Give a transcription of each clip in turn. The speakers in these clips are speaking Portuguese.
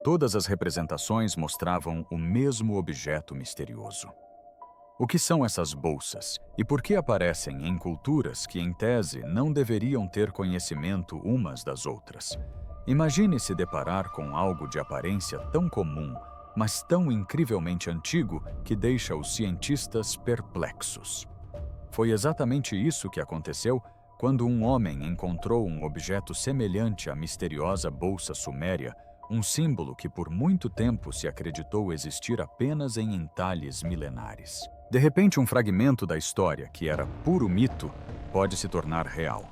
Todas as representações mostravam o mesmo objeto misterioso. O que são essas bolsas e por que aparecem em culturas que, em tese, não deveriam ter conhecimento umas das outras? Imagine se deparar com algo de aparência tão comum, mas tão incrivelmente antigo que deixa os cientistas perplexos. Foi exatamente isso que aconteceu quando um homem encontrou um objeto semelhante à misteriosa bolsa suméria, um símbolo que por muito tempo se acreditou existir apenas em entalhes milenares. De repente, um fragmento da história, que era puro mito, pode se tornar real.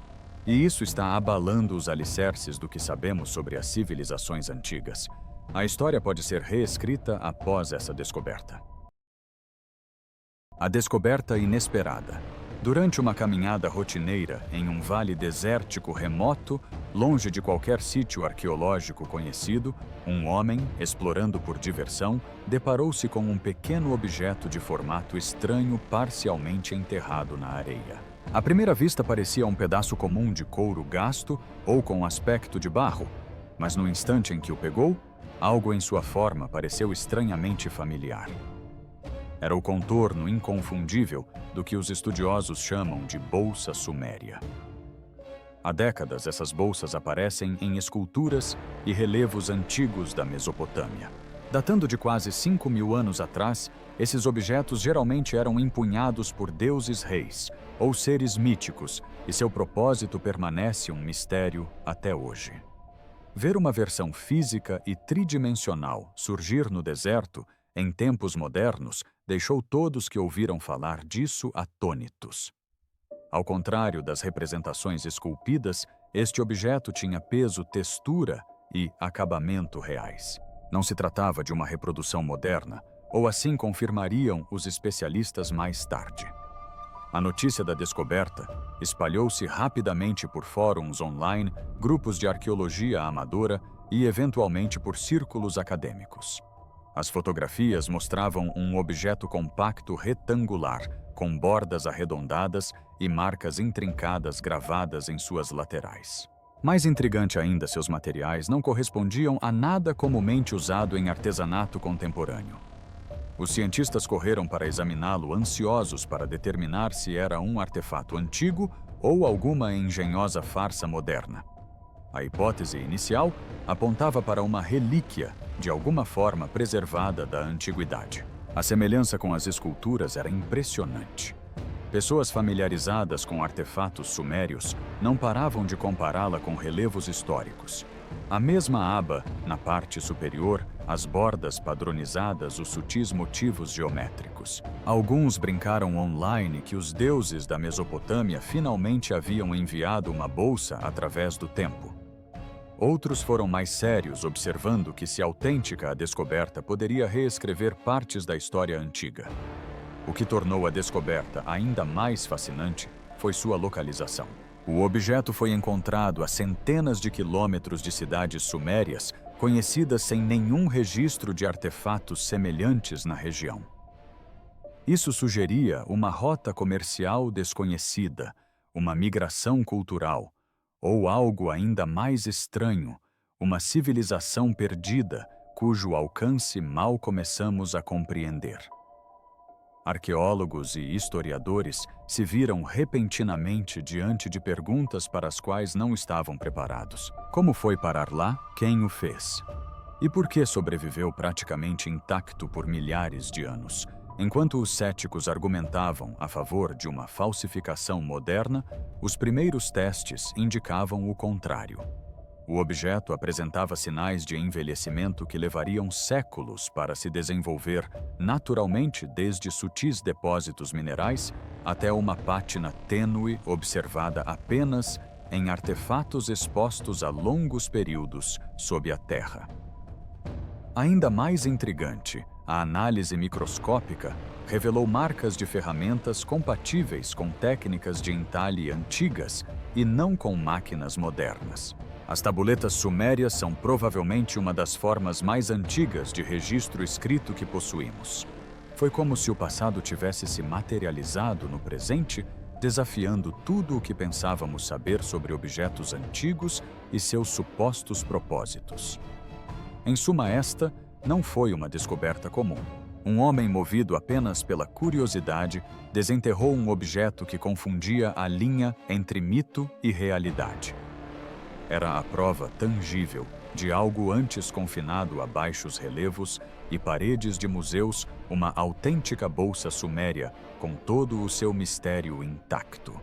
E isso está abalando os alicerces do que sabemos sobre as civilizações antigas. A história pode ser reescrita após essa descoberta. A descoberta inesperada. Durante uma caminhada rotineira em um vale desértico remoto, longe de qualquer sítio arqueológico conhecido, um homem, explorando por diversão, deparou-se com um pequeno objeto de formato estranho parcialmente enterrado na areia. À primeira vista parecia um pedaço comum de couro gasto ou com aspecto de barro, mas no instante em que o pegou, algo em sua forma pareceu estranhamente familiar. Era o contorno inconfundível do que os estudiosos chamam de bolsa suméria. Há décadas, essas bolsas aparecem em esculturas e relevos antigos da Mesopotâmia. Datando de quase 5.000 anos atrás, esses objetos geralmente eram empunhados por deuses-reis ou seres míticos, e seu propósito permanece um mistério até hoje. Ver uma versão física e tridimensional surgir no deserto, em tempos modernos, deixou todos que ouviram falar disso atônitos. Ao contrário das representações esculpidas, este objeto tinha peso, textura e acabamento reais. Não se tratava de uma reprodução moderna, ou assim confirmariam os especialistas mais tarde. A notícia da descoberta espalhou-se rapidamente por fóruns online, grupos de arqueologia amadora e, eventualmente, por círculos acadêmicos. As fotografias mostravam um objeto compacto retangular, com bordas arredondadas e marcas intrincadas gravadas em suas laterais. Mais intrigante ainda, seus materiais não correspondiam a nada comumente usado em artesanato contemporâneo. Os cientistas correram para examiná-lo, ansiosos para determinar se era um artefato antigo ou alguma engenhosa farsa moderna. A hipótese inicial apontava para uma relíquia, de alguma forma preservada da antiguidade. A semelhança com as esculturas era impressionante. Pessoas familiarizadas com artefatos sumérios não paravam de compará-la com relevos históricos. A mesma aba, na parte superior, as bordas padronizadas, os sutis motivos geométricos. Alguns brincaram online que os deuses da Mesopotâmia finalmente haviam enviado uma bolsa através do tempo. Outros foram mais sérios, observando que, se autêntica, a descoberta poderia reescrever partes da história antiga. O que tornou a descoberta ainda mais fascinante foi sua localização. O objeto foi encontrado a centenas de quilômetros de cidades sumérias, conhecidas sem nenhum registro de artefatos semelhantes na região. Isso sugeria uma rota comercial desconhecida, uma migração cultural, ou algo ainda mais estranho, uma civilização perdida, cujo alcance mal começamos a compreender. Arqueólogos e historiadores se viram repentinamente diante de perguntas para as quais não estavam preparados. Como foi parar lá? Quem o fez? E por que sobreviveu praticamente intacto por milhares de anos? Enquanto os céticos argumentavam a favor de uma falsificação moderna, os primeiros testes indicavam o contrário. O objeto apresentava sinais de envelhecimento que levariam séculos para se desenvolver naturalmente, desde sutis depósitos minerais até uma pátina tênue observada apenas em artefatos expostos a longos períodos sob a terra. Ainda mais intrigante, a análise microscópica revelou marcas de ferramentas compatíveis com técnicas de entalhe antigas e não com máquinas modernas. As tabuletas sumérias são provavelmente uma das formas mais antigas de registro escrito que possuímos. Foi como se o passado tivesse se materializado no presente, desafiando tudo o que pensávamos saber sobre objetos antigos e seus supostos propósitos. Em suma, esta não foi uma descoberta comum. Um homem movido apenas pela curiosidade desenterrou um objeto que confundia a linha entre mito e realidade. Era a prova tangível de algo antes confinado a baixos relevos e paredes de museus, uma autêntica bolsa suméria com todo o seu mistério intacto.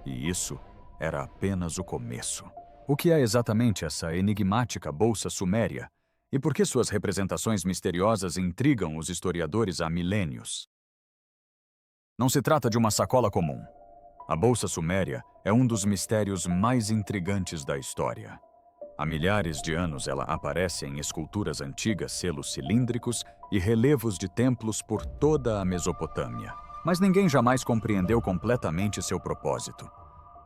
E isso era apenas o começo. O que é exatamente essa enigmática bolsa suméria? E por que suas representações misteriosas intrigam os historiadores há milênios? Não se trata de uma sacola comum. A bolsa suméria é um dos mistérios mais intrigantes da história. Há milhares de anos ela aparece em esculturas antigas, selos cilíndricos e relevos de templos por toda a Mesopotâmia. Mas ninguém jamais compreendeu completamente seu propósito.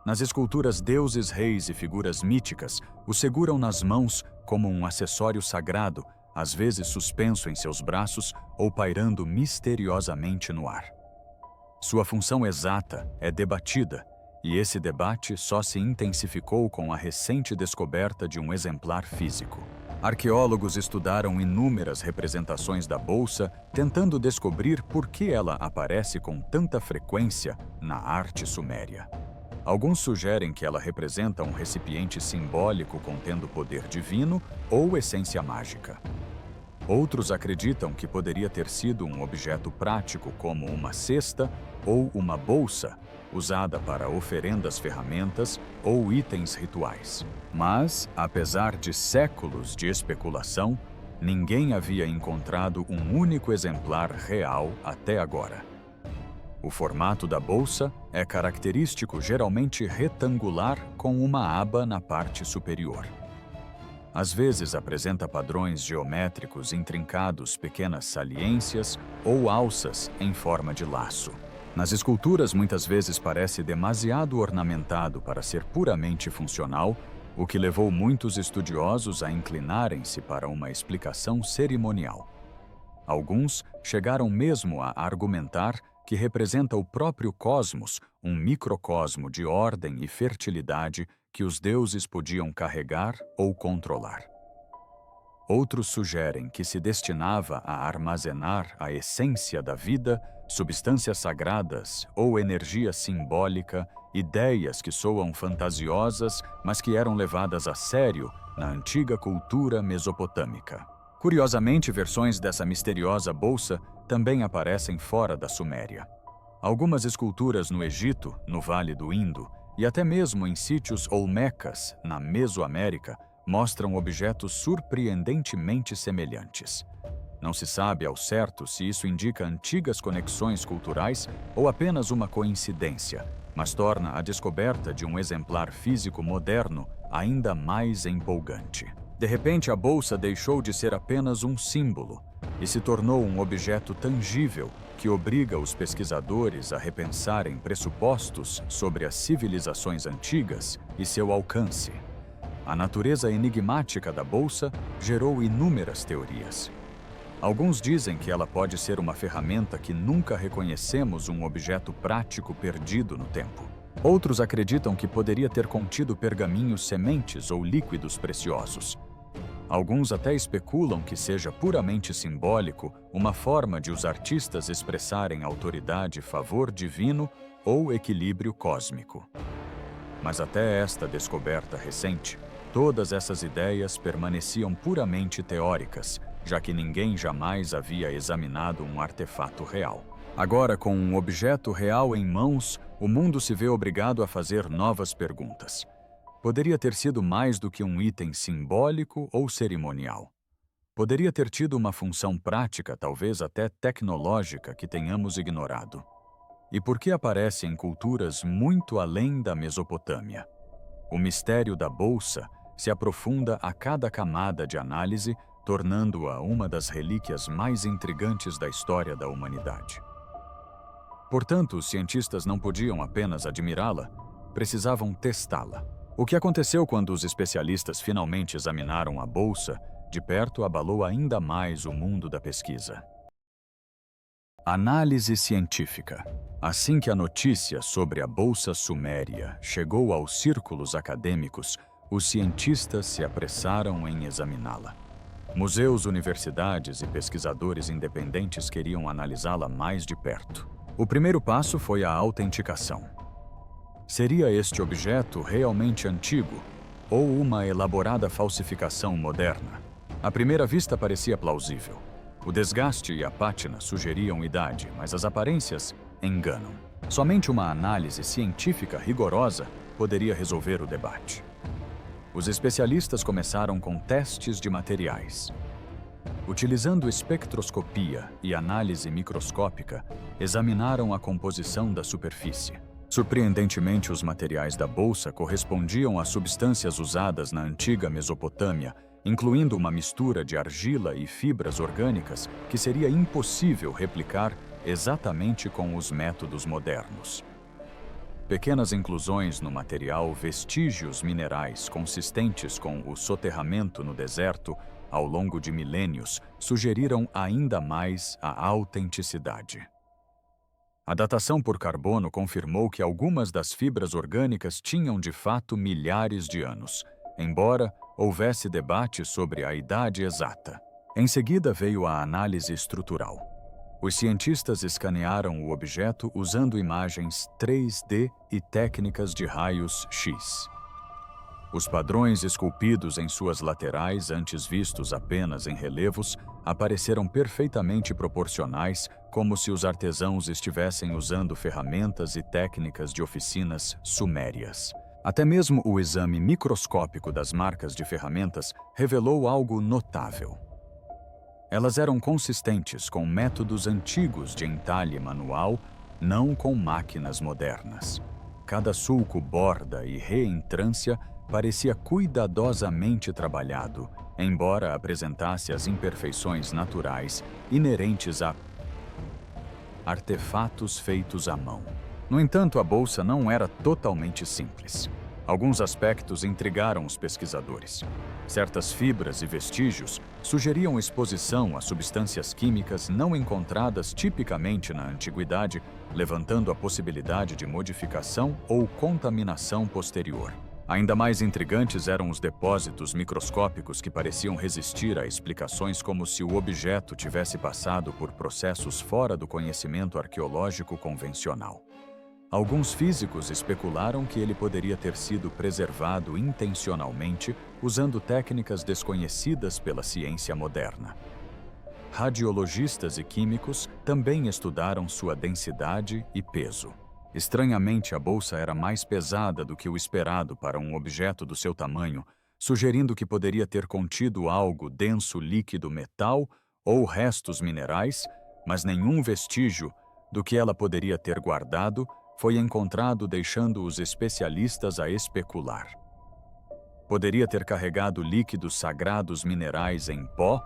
Nas esculturas, deuses, reis e figuras míticas o seguram nas mãos como um acessório sagrado, às vezes suspenso em seus braços ou pairando misteriosamente no ar. Sua função exata é debatida, e esse debate só se intensificou com a recente descoberta de um exemplar físico. Arqueólogos estudaram inúmeras representações da bolsa, tentando descobrir por que ela aparece com tanta frequência na arte suméria. Alguns sugerem que ela representa um recipiente simbólico contendo poder divino ou essência mágica. Outros acreditam que poderia ter sido um objeto prático como uma cesta ou uma bolsa, usada para oferendas, ferramentas ou itens rituais. Mas, apesar de séculos de especulação, ninguém havia encontrado um único exemplar real até agora. O formato da bolsa é característico, geralmente retangular, com uma aba na parte superior. Às vezes apresenta padrões geométricos intrincados, pequenas saliências ou alças em forma de laço. Nas esculturas, muitas vezes parece demasiado ornamentado para ser puramente funcional, o que levou muitos estudiosos a inclinarem-se para uma explicação cerimonial. Alguns chegaram mesmo a argumentar que representa o próprio cosmos, um microcosmo de ordem e fertilidade que os deuses podiam carregar ou controlar. Outros sugerem que se destinava a armazenar a essência da vida, substâncias sagradas ou energia simbólica, ideias que soam fantasiosas, mas que eram levadas a sério na antiga cultura mesopotâmica. Curiosamente, versões dessa misteriosa bolsa também aparecem fora da Suméria. Algumas esculturas no Egito, no Vale do Indo, e até mesmo em sítios olmecas, na Mesoamérica, mostram objetos surpreendentemente semelhantes. Não se sabe ao certo se isso indica antigas conexões culturais ou apenas uma coincidência, mas torna a descoberta de um exemplar físico moderno ainda mais empolgante. De repente, a bolsa deixou de ser apenas um símbolo e se tornou um objeto tangível que obriga os pesquisadores a repensarem pressupostos sobre as civilizações antigas e seu alcance. A natureza enigmática da bolsa gerou inúmeras teorias. Alguns dizem que ela pode ser uma ferramenta que nunca reconhecemos, um objeto prático perdido no tempo. Outros acreditam que poderia ter contido pergaminhos, sementes ou líquidos preciosos. Alguns até especulam que seja puramente simbólico, uma forma de os artistas expressarem autoridade, favor divino ou equilíbrio cósmico. Mas até esta descoberta recente, todas essas ideias permaneciam puramente teóricas, já que ninguém jamais havia examinado um artefato real. Agora, com um objeto real em mãos, o mundo se vê obrigado a fazer novas perguntas. Poderia ter sido mais do que um item simbólico ou cerimonial. Poderia ter tido uma função prática, talvez até tecnológica, que tenhamos ignorado. E por que aparece em culturas muito além da Mesopotâmia? O mistério da bolsa se aprofunda a cada camada de análise, tornando-a uma das relíquias mais intrigantes da história da humanidade. Portanto, os cientistas não podiam apenas admirá-la, precisavam testá-la. O que aconteceu quando os especialistas finalmente examinaram a bolsa de perto abalou ainda mais o mundo da pesquisa. Análise científica. Assim que a notícia sobre a bolsa suméria chegou aos círculos acadêmicos, os cientistas se apressaram em examiná-la. Museus, universidades e pesquisadores independentes queriam analisá-la mais de perto. O primeiro passo foi a autenticação. Seria este objeto realmente antigo ou uma elaborada falsificação moderna? À primeira vista parecia plausível. O desgaste e a pátina sugeriam idade, mas as aparências enganam. Somente uma análise científica rigorosa poderia resolver o debate. Os especialistas começaram com testes de materiais. Utilizando espectroscopia e análise microscópica, examinaram a composição da superfície. Surpreendentemente, os materiais da bolsa correspondiam a substâncias usadas na antiga Mesopotâmia, incluindo uma mistura de argila e fibras orgânicas que seria impossível replicar exatamente com os métodos modernos. Pequenas inclusões no material, vestígios minerais consistentes com o soterramento no deserto ao longo de milênios sugeriram ainda mais a autenticidade. A datação por carbono confirmou que algumas das fibras orgânicas tinham de fato milhares de anos, embora houvesse debate sobre a idade exata. Em seguida veio a análise estrutural. Os cientistas escanearam o objeto usando imagens 3D e técnicas de raios X. Os padrões esculpidos em suas laterais, antes vistos apenas em relevos, apareceram perfeitamente proporcionais, como se os artesãos estivessem usando ferramentas e técnicas de oficinas sumérias. Até mesmo o exame microscópico das marcas de ferramentas revelou algo notável. Elas eram consistentes com métodos antigos de entalhe manual, não com máquinas modernas. Cada sulco, borda e reentrância parecia cuidadosamente trabalhado, embora apresentasse as imperfeições naturais inerentes a artefatos feitos à mão. No entanto, a bolsa não era totalmente simples. Alguns aspectos intrigaram os pesquisadores. Certas fibras e vestígios sugeriam exposição a substâncias químicas não encontradas tipicamente na antiguidade, levantando a possibilidade de modificação ou contaminação posterior. Ainda mais intrigantes eram os depósitos microscópicos que pareciam resistir a explicações como se o objeto tivesse passado por processos fora do conhecimento arqueológico convencional. Alguns físicos especularam que ele poderia ter sido preservado intencionalmente usando técnicas desconhecidas pela ciência moderna. Radiologistas e químicos também estudaram sua densidade e peso. Estranhamente, a bolsa era mais pesada do que o esperado para um objeto do seu tamanho, sugerindo que poderia ter contido algo denso líquido metal ou restos minerais, mas nenhum vestígio do que ela poderia ter guardado foi encontrado, deixando os especialistas a especular. Poderia ter carregado líquidos sagrados minerais em pó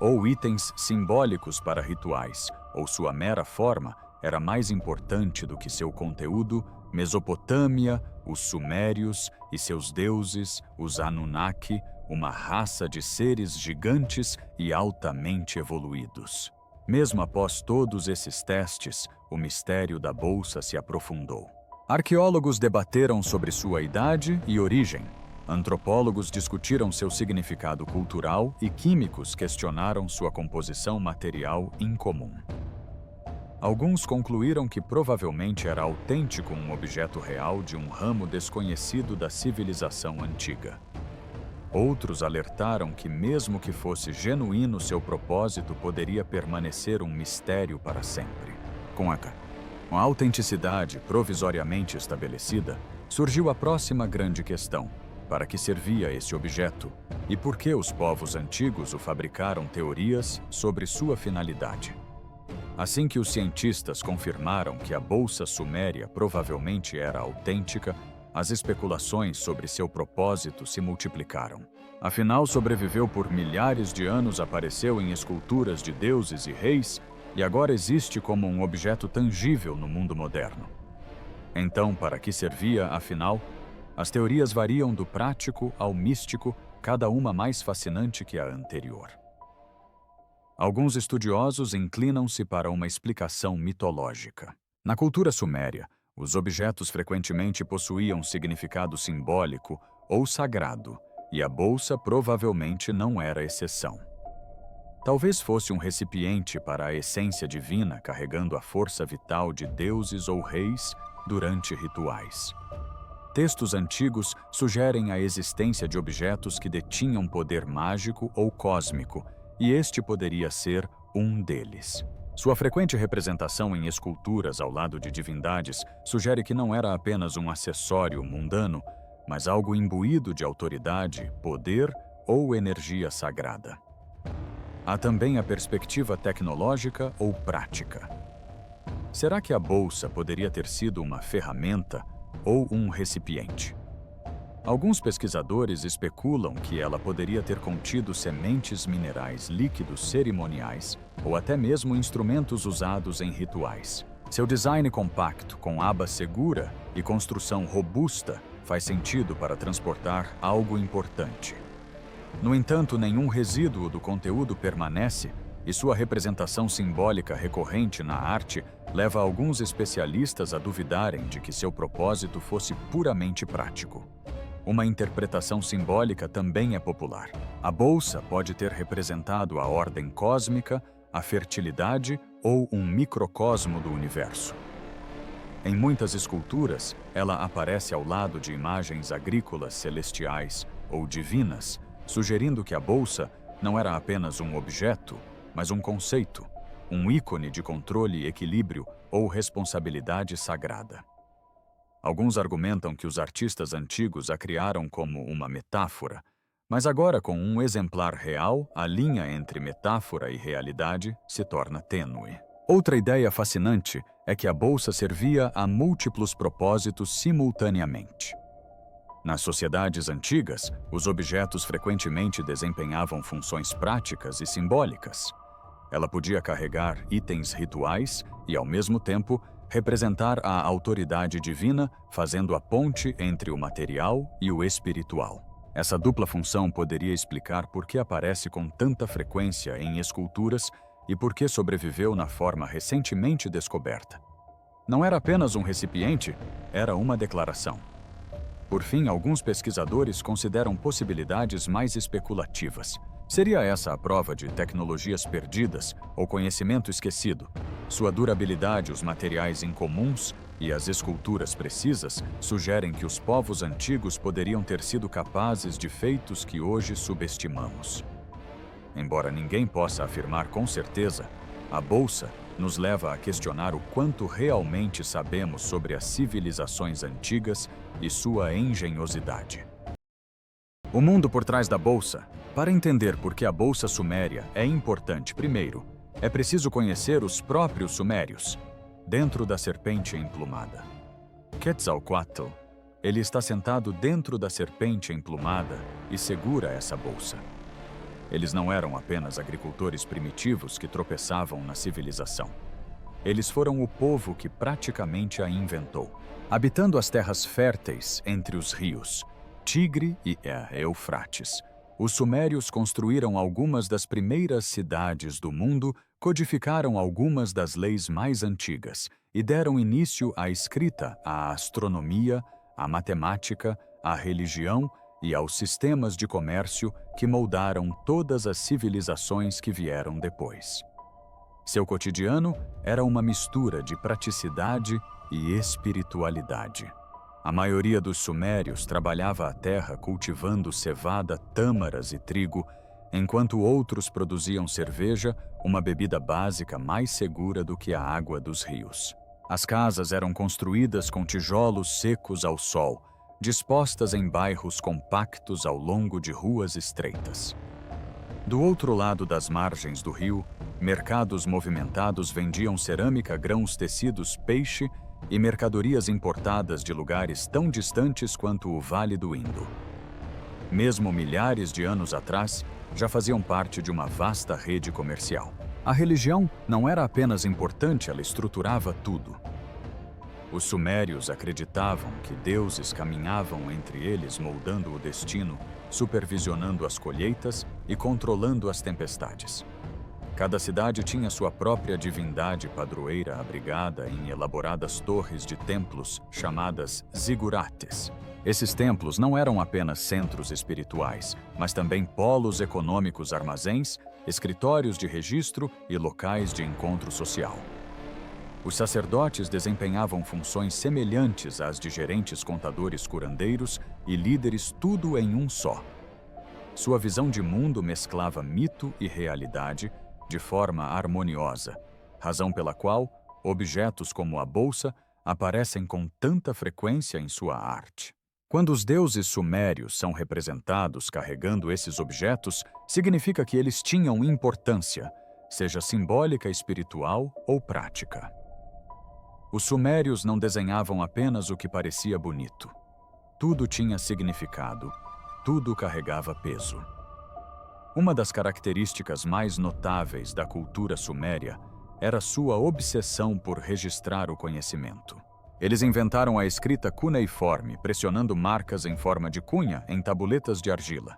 ou itens simbólicos para rituais, ou sua mera forma era mais importante do que seu conteúdo. Mesopotâmia, os sumérios e seus deuses, os Anunnaki, uma raça de seres gigantes e altamente evoluídos. Mesmo após todos esses testes, o mistério da bolsa se aprofundou. Arqueólogos debateram sobre sua idade e origem. Antropólogos discutiram seu significado cultural e químicos questionaram sua composição material incomum. Alguns concluíram que provavelmente era autêntico, um objeto real de um ramo desconhecido da civilização antiga. Outros alertaram que, mesmo que fosse genuíno, seu propósito poderia permanecer um mistério para sempre. Com a autenticidade provisoriamente estabelecida, surgiu a próxima grande questão: para que servia esse objeto e por que os povos antigos o fabricaram? Teorias sobre sua finalidade. Assim que os cientistas confirmaram que a bolsa suméria provavelmente era autêntica, as especulações sobre seu propósito se multiplicaram. Afinal, sobreviveu por milhares de anos, apareceu em esculturas de deuses e reis e agora existe como um objeto tangível no mundo moderno. Então, para que servia, afinal? As teorias variam do prático ao místico, cada uma mais fascinante que a anterior. Alguns estudiosos inclinam-se para uma explicação mitológica. Na cultura suméria, os objetos frequentemente possuíam significado simbólico ou sagrado, e a bolsa provavelmente não era exceção. Talvez fosse um recipiente para a essência divina carregando a força vital de deuses ou reis durante rituais. Textos antigos sugerem a existência de objetos que detinham poder mágico ou cósmico, e este poderia ser um deles. Sua frequente representação em esculturas ao lado de divindades sugere que não era apenas um acessório mundano, mas algo imbuído de autoridade, poder ou energia sagrada. Há também a perspectiva tecnológica ou prática. Será que a bolsa poderia ter sido uma ferramenta ou um recipiente? Alguns pesquisadores especulam que ela poderia ter contido sementes minerais líquidos cerimoniais ou até mesmo instrumentos usados em rituais. Seu design compacto, com aba segura e construção robusta, faz sentido para transportar algo importante. No entanto, nenhum resíduo do conteúdo permanece e sua representação simbólica recorrente na arte leva alguns especialistas a duvidarem de que seu propósito fosse puramente prático. Uma interpretação simbólica também é popular. A bolsa pode ter representado a ordem cósmica, a fertilidade ou um microcosmo do universo. Em muitas esculturas, ela aparece ao lado de imagens agrícolas celestiais ou divinas, sugerindo que a bolsa não era apenas um objeto, mas um conceito, um ícone de controle, equilíbrio ou responsabilidade sagrada. Alguns argumentam que os artistas antigos a criaram como uma metáfora, mas agora, com um exemplar real, a linha entre metáfora e realidade se torna tênue. Outra ideia fascinante é que a bolsa servia a múltiplos propósitos simultaneamente. Nas sociedades antigas, os objetos frequentemente desempenhavam funções práticas e simbólicas. Ela podia carregar itens rituais e, ao mesmo tempo, representar a autoridade divina, fazendo a ponte entre o material e o espiritual. Essa dupla função poderia explicar por que aparece com tanta frequência em esculturas e por que sobreviveu na forma recentemente descoberta. Não era apenas um recipiente, era uma declaração. Por fim, alguns pesquisadores consideram possibilidades mais especulativas. Seria essa a prova de tecnologias perdidas ou conhecimento esquecido? Sua durabilidade, os materiais incomuns e as esculturas precisas sugerem que os povos antigos poderiam ter sido capazes de feitos que hoje subestimamos. Embora ninguém possa afirmar com certeza, a bolsa nos leva a questionar o quanto realmente sabemos sobre as civilizações antigas e sua engenhosidade. O mundo por trás da bolsa. Para entender por que a bolsa suméria é importante, primeiro, é preciso conhecer os próprios sumérios. Dentro da serpente emplumada. Quetzalcoatl, ele está sentado dentro da serpente emplumada e segura essa bolsa. Eles não eram apenas agricultores primitivos que tropeçavam na civilização. Eles foram o povo que praticamente a inventou, habitando as terras férteis entre os rios Tigre e Eufrates. Os sumérios construíram algumas das primeiras cidades do mundo, codificaram algumas das leis mais antigas e deram início à escrita, à astronomia, à matemática, à religião e aos sistemas de comércio que moldaram todas as civilizações que vieram depois. Seu cotidiano era uma mistura de praticidade e espiritualidade. A maioria dos sumérios trabalhava a terra cultivando cevada, tâmaras e trigo, enquanto outros produziam cerveja, uma bebida básica mais segura do que a água dos rios. As casas eram construídas com tijolos secos ao sol, dispostas em bairros compactos ao longo de ruas estreitas. Do outro lado das margens do rio, mercados movimentados vendiam cerâmica, grãos, tecidos, peixe e mercadorias importadas de lugares tão distantes quanto o Vale do Indo. Mesmo milhares de anos atrás, já faziam parte de uma vasta rede comercial. A religião não era apenas importante, ela estruturava tudo. Os sumérios acreditavam que deuses caminhavam entre eles, moldando o destino, supervisionando as colheitas e controlando as tempestades. Cada cidade tinha sua própria divindade padroeira abrigada em elaboradas torres de templos chamadas zigurates. Esses templos não eram apenas centros espirituais, mas também polos econômicos, armazéns escritórios de registro e locais de encontro social. Os sacerdotes desempenhavam funções semelhantes às de gerentes, contadores, curandeiros e líderes, tudo em um só. Sua visão de mundo mesclava mito e realidade de forma harmoniosa, razão pela qual objetos como a bolsa aparecem com tanta frequência em sua arte. Quando os deuses sumérios são representados carregando esses objetos, significa que eles tinham importância, seja simbólica, espiritual ou prática. Os sumérios não desenhavam apenas o que parecia bonito. Tudo tinha significado, tudo carregava peso. Uma das características mais notáveis da cultura suméria era sua obsessão por registrar o conhecimento. Eles inventaram a escrita cuneiforme, pressionando marcas em forma de cunha em tabuletas de argila.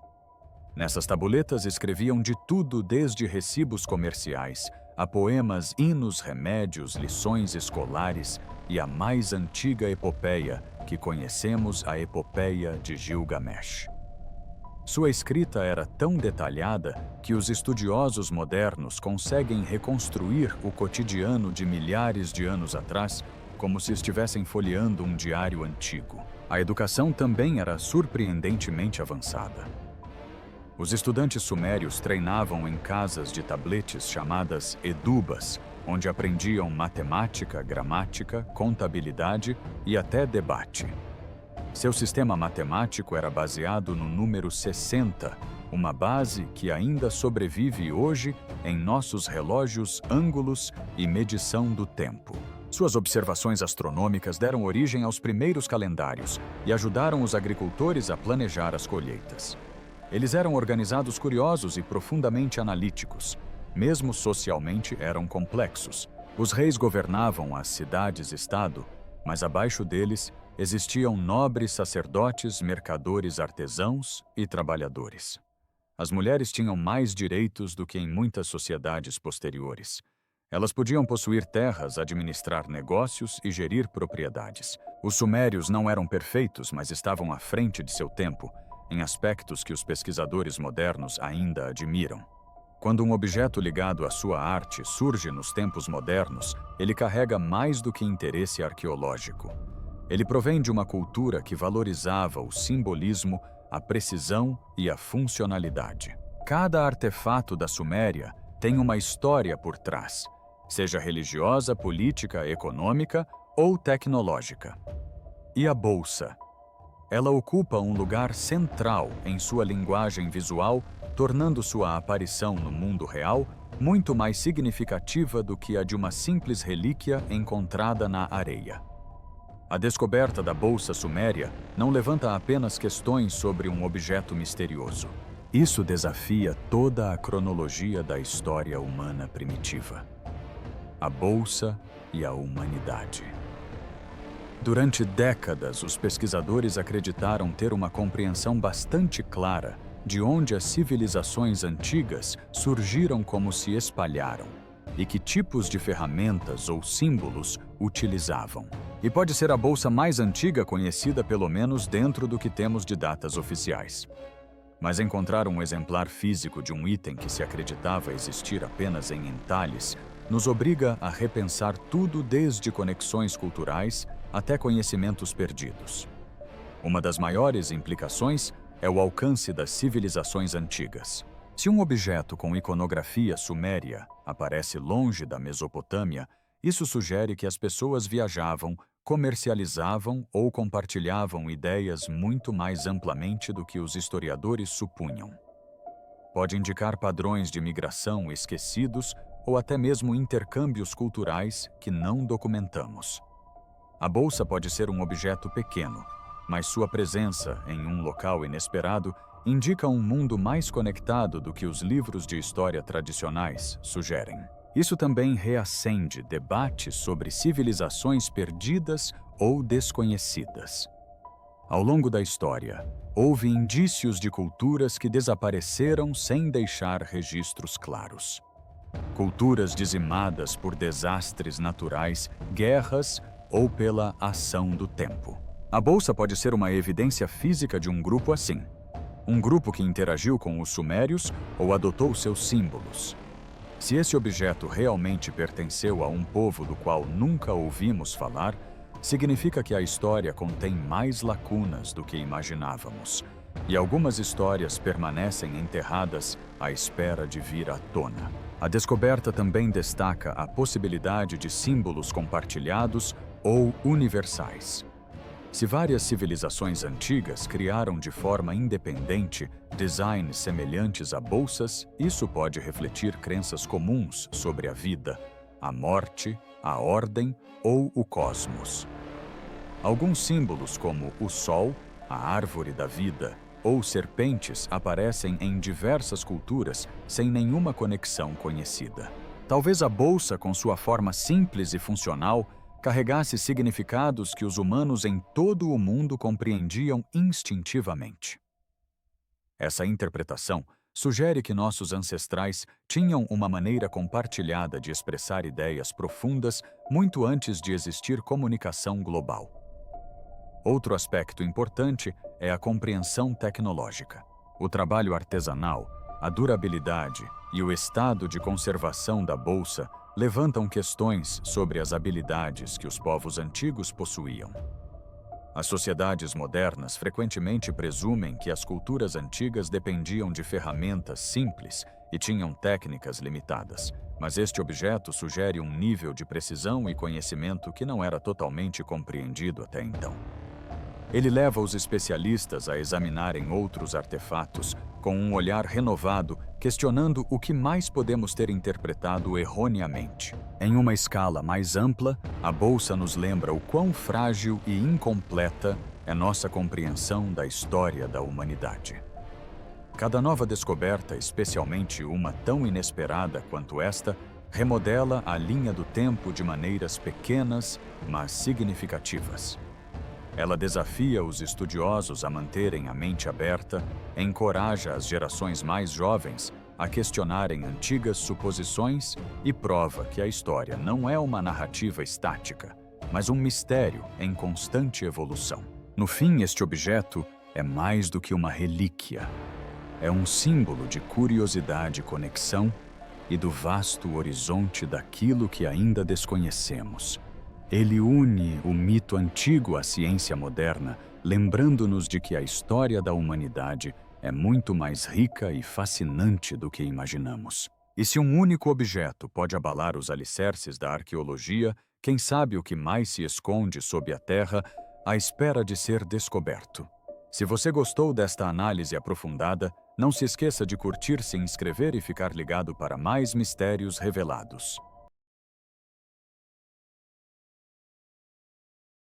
Nessas tabuletas escreviam de tudo, desde recibos comerciais a poemas, hinos, remédios, lições escolares e a mais antiga epopeia que conhecemos, a epopeia de Gilgamesh. Sua escrita era tão detalhada que os estudiosos modernos conseguem reconstruir o cotidiano de milhares de anos atrás como se estivessem folheando um diário antigo. A educação também era surpreendentemente avançada. Os estudantes sumérios treinavam em casas de tabletes chamadas edubas, onde aprendiam matemática, gramática, contabilidade e até debate. Seu sistema matemático era baseado no número 60, uma base que ainda sobrevive hoje em nossos relógios, ângulos e medição do tempo. Suas observações astronômicas deram origem aos primeiros calendários e ajudaram os agricultores a planejar as colheitas. Eles eram organizados, curiosos e profundamente analíticos. Mesmo socialmente, eram complexos. Os reis governavam as cidades-estado, mas abaixo deles existiam nobres, sacerdotes, mercadores, artesãos e trabalhadores. As mulheres tinham mais direitos do que em muitas sociedades posteriores. Elas podiam possuir terras, administrar negócios e gerir propriedades. Os sumérios não eram perfeitos, mas estavam à frente de seu tempo, em aspectos que os pesquisadores modernos ainda admiram. Quando um objeto ligado à sua arte surge nos tempos modernos, ele carrega mais do que interesse arqueológico. Ele provém de uma cultura que valorizava o simbolismo, a precisão e a funcionalidade. Cada artefato da Suméria tem uma história por trás, seja religiosa, política, econômica ou tecnológica. E a bolsa? Ela ocupa um lugar central em sua linguagem visual, tornando sua aparição no mundo real muito mais significativa do que a de uma simples relíquia encontrada na areia. A descoberta da bolsa suméria não levanta apenas questões sobre um objeto misterioso. Isso desafia toda a cronologia da história humana primitiva. A bolsa e a humanidade. Durante décadas, os pesquisadores acreditaram ter uma compreensão bastante clara de onde as civilizações antigas surgiram, como se espalharam, e que tipos de ferramentas ou símbolos utilizavam. E pode ser a bolsa mais antiga conhecida, pelo menos dentro do que temos de datas oficiais. Mas encontrar um exemplar físico de um item que se acreditava existir apenas em entalhes nos obriga a repensar tudo, desde conexões culturais até conhecimentos perdidos. Uma das maiores implicações é o alcance das civilizações antigas. Se um objeto com iconografia suméria aparece longe da Mesopotâmia, isso sugere que as pessoas viajavam, comercializavam ou compartilhavam ideias muito mais amplamente do que os historiadores supunham. Pode indicar padrões de migração esquecidos ou até mesmo intercâmbios culturais que não documentamos. A bolsa pode ser um objeto pequeno, mas sua presença em um local inesperado indica um mundo mais conectado do que os livros de história tradicionais sugerem. Isso também reacende debates sobre civilizações perdidas ou desconhecidas. Ao longo da história, houve indícios de culturas que desapareceram sem deixar registros claros. Culturas dizimadas por desastres naturais, guerras ou pela ação do tempo. A bolsa pode ser uma evidência física de um grupo assim. Um grupo que interagiu com os sumérios ou adotou seus símbolos? Se esse objeto realmente pertenceu a um povo do qual nunca ouvimos falar, significa que a história contém mais lacunas do que imaginávamos, e algumas histórias permanecem enterradas à espera de vir à tona. A descoberta também destaca a possibilidade de símbolos compartilhados ou universais. Se várias civilizações antigas criaram de forma independente designs semelhantes a bolsas, isso pode refletir crenças comuns sobre a vida, a morte, a ordem ou o cosmos. Alguns símbolos, como o sol, a árvore da vida ou serpentes, aparecem em diversas culturas sem nenhuma conexão conhecida. Talvez a bolsa, com sua forma simples e funcional, carregasse significados que os humanos em todo o mundo compreendiam instintivamente. Essa interpretação sugere que nossos ancestrais tinham uma maneira compartilhada de expressar ideias profundas muito antes de existir comunicação global. Outro aspecto importante é a compreensão tecnológica. O trabalho artesanal, a durabilidade e o estado de conservação da bolsa levantam questões sobre as habilidades que os povos antigos possuíam. As sociedades modernas frequentemente presumem que as culturas antigas dependiam de ferramentas simples e tinham técnicas limitadas, mas este objeto sugere um nível de precisão e conhecimento que não era totalmente compreendido até então. Ele leva os especialistas a examinarem outros artefatos com um olhar renovado, questionando o que mais podemos ter interpretado erroneamente. Em uma escala mais ampla, a bolsa nos lembra o quão frágil e incompleta é nossa compreensão da história da humanidade. Cada nova descoberta, especialmente uma tão inesperada quanto esta, remodela a linha do tempo de maneiras pequenas, mas significativas. Ela desafia os estudiosos a manterem a mente aberta, encoraja as gerações mais jovens a questionarem antigas suposições e prova que a história não é uma narrativa estática, mas um mistério em constante evolução. No fim, este objeto é mais do que uma relíquia. É um símbolo de curiosidade e conexão e do vasto horizonte daquilo que ainda desconhecemos. Ele une o mito antigo à ciência moderna, lembrando-nos de que a história da humanidade é muito mais rica e fascinante do que imaginamos. E se um único objeto pode abalar os alicerces da arqueologia, quem sabe o que mais se esconde sob a terra à espera de ser descoberto. Se você gostou desta análise aprofundada, não se esqueça de curtir, se inscrever e ficar ligado para mais mistérios revelados.